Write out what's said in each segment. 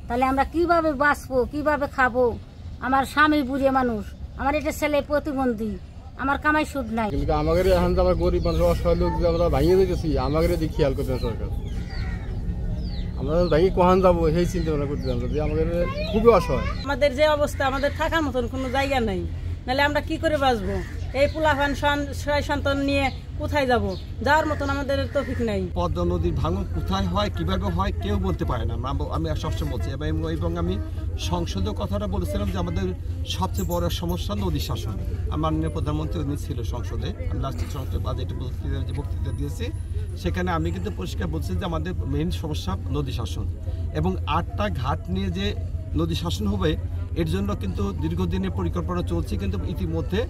তাহলে আমরা কিভাবে বাঁচবো, কিভাবে খাবো? আমার স্বামী বুড়িয়ে মানুষ, আমার এটা ছেলে প্রতিবন্ধী, আমার কামাই সুদ নাই। কিন্তু আমাদের এখন তো আমার গরিব মানুষ অসহায় লোক আমরা ভাঙিয়ে দিতেছি, আমাদের দিকে খেয়াল করতে সরকার। আমরা ভাঙি কহান যাবো সেই চিন্তা ভাবনা করতে যে আমাদের খুবই অসহায়। আমাদের যে অবস্থা, আমাদের থাকার মতন কোনো জায়গা নাই, নাহলে আমরা কি করে বাঁচবো? এই পোলাপান সন্তান নিয়ে কোথায় যাব? যাওয়ার মতন আমাদের তৌফিক নাই। পদ্মা নদীর ভাঙন কোথায় হয়, কিভাবে হয়, কেউ বলতে পারে না। আমি সবসময় বলছি এবং আমি সংসদীয় কথাটা বলেছিলাম যে আমাদের সবচেয়ে বড় সমস্যা নদী শাসন। মাননীয় প্রধানমন্ত্রী উনি ছিল সংসদে, আমি লাস্ট সংসদে বাজেট বক্তৃতা দিয়েছি, সেখানে আমি কিন্তু পরিষ্কার বলছি যে আমাদের মেইন সমস্যা নদী শাসন। এবং 8টা ঘাট নিয়ে যে নদী শাসন হবে, এর জন্য কিন্তু দীর্ঘদিনের পরিকল্পনা চলছে। কিন্তু ইতিমধ্যে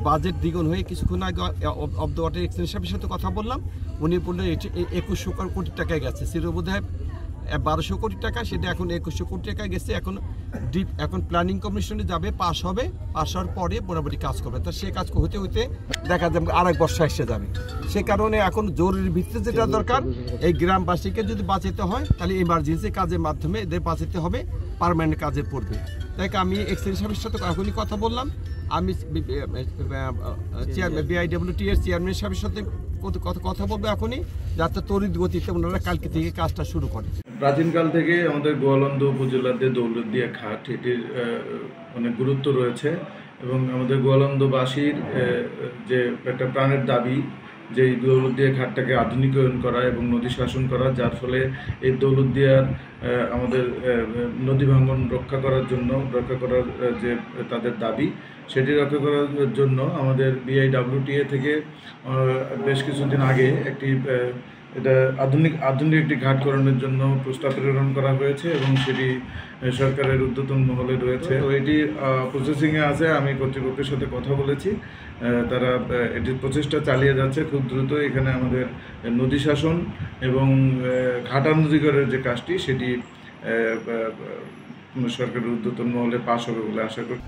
বাজেট দ্বিগুণ হয়ে কিছুক্ষণ আগে অফ দ্য ওয়াটার এক্সচেঞ্জ সাহেবের সাথে কথা বললাম, উনি বললেন 2100 কোটি টাকায় গেছে। ছিল বোধহয় 1200 কোটি টাকা, সেটা এখন 2100 কোটি টাকায় গেছে। এখন প্ল্যানিং কমিশনে যাবে, পাস হবে, পাস হওয়ার পরে মোটামুটি কাজ করবে। তা সে কাজ হতে হতে দেখা যাবে আরেক বর্ষা এসে যাবে। সে কারণে এখন জরুরি ভিত্তিতে যেটা দরকার, এই গ্রামবাসীকে যদি বাঁচাতে হয় তাহলে এমার্জেন্সি কাজের মাধ্যমে এদের বাঁচাতে হবে, পার্মানেন্ট কাজে পড়বে। তাই আমি এক্সচেঞ্জ সাহেবের সাথে এখনই কথা বললাম, আমি BIWTS চেয়ারম্যান সাহেবের সাথে কথা বলবো এখনই, যাতে তড়িৎ গতিতে ওনারা কালকে থেকে কাজটা শুরু করে। প্রাচীনকাল থেকে আমাদের গোয়ালন্দ উপজেলাতে দৌলতদিয়া ঘাট এটির অনেক গুরুত্ব রয়েছে এবং আমাদের গোয়ালন্দবাসীর যে একটা প্রাণের দাবি যে এই দৌলতদিয়া ঘাটটাকে আধুনিকায়ন করা এবং নদী শাসন করা, যার ফলে এই দৌলতদিয়ার আমাদের নদী ভাঙন রক্ষা করার যে তাদের দাবি, সেটি রক্ষা করার জন্য আমাদের BIWTA থেকে বেশ কিছুদিন আগে এটা আধুনিক একটি ঘাট করণের জন্য প্রস্তাব প্রেরণ করা হয়েছে এবং সেটি সরকারের ঊর্ধ্বতন মহলে রয়েছে। তো এটি প্রসেসিংয়ে আছে। আমি কর্তৃপক্ষের সাথে কথা বলেছি, তারা এটির প্রচেষ্টা চালিয়ে যাচ্ছে খুব দ্রুত। এখানে আমাদের নদী শাসন এবং ঘাটানুদ্রীকরণের যে কাজটি, সেটি সরকারের ঊর্ধ্বতন মহলে পাশ হবে বলে আশা করি।